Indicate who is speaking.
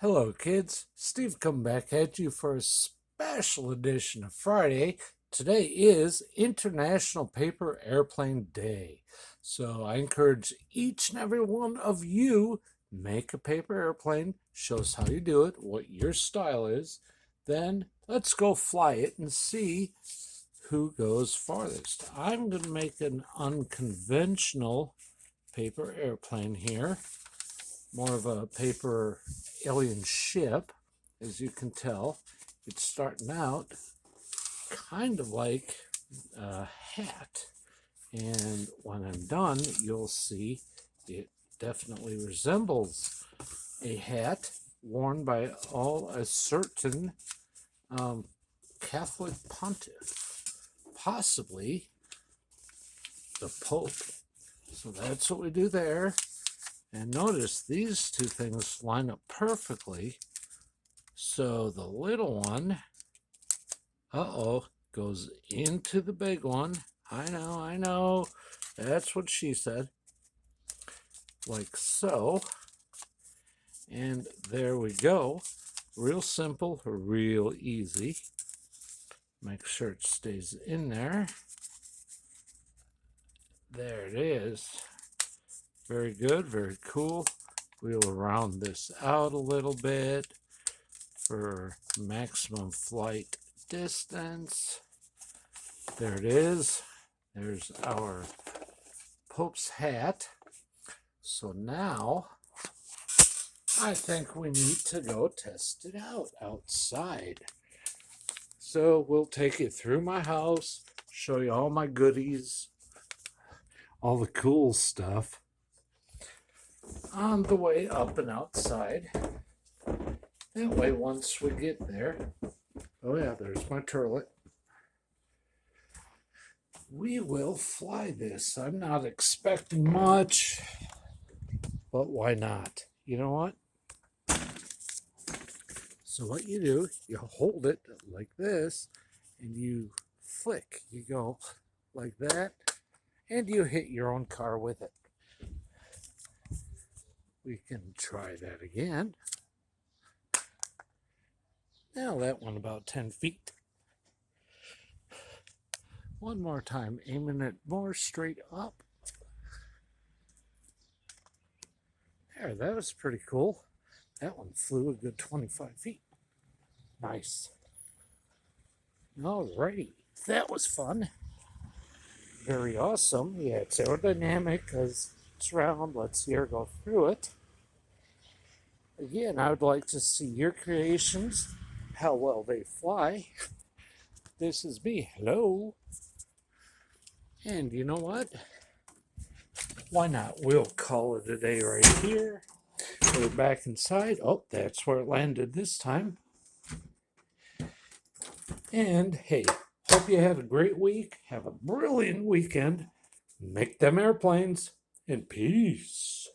Speaker 1: Hello, kids. Steve come back at you for a special edition of Friday. Today is International Paper Airplane Day. So I encourage each and every one of you make a paper airplane, show us how you do it, what your style is. Then let's go fly it and see who goes farthest. I'm going to make an unconventional paper airplane here, more of a paper alien ship, as you can tell. It's starting out kind of like a hat, and when I'm done, you'll see it definitely resembles a hat worn by a certain Catholic pontiff, possibly the Pope. So that's what we do there. And notice these two things line up perfectly. So the little one, goes into the big one. I know. That's what she said. Like so. And there we go. Real simple, real easy. Make sure it stays in there. There it is. Very good, very cool. We'll round this out a little bit for maximum flight distance. There it is. There's our Pope's hat. So now I think we need to go test it out outside. So we'll take you through my house, show you all my goodies, all the cool stuff on the way up and outside. That way, once we get there, oh yeah, there's my turlet. We will fly this. I'm not expecting much, but why not? You know what? So what you do, you hold it like this, and you flick. You go like that, and you hit your own car with it. We can try that again. Now that one about 10 feet. One more time, aiming it more straight up. There, that was pretty cool. That one flew a good 25 feet. Nice. Alrighty, that was fun. Very awesome. Yeah, it's aerodynamic because it's round. Let's see her go through it. Again, I would like to see your creations, how well they fly. This is me. Hello. And you know what? Why not? We'll call it a day right here. We're back inside. Oh, that's where it landed this time. And hey, hope you had a great week. Have a brilliant weekend. Make them airplanes. And peace.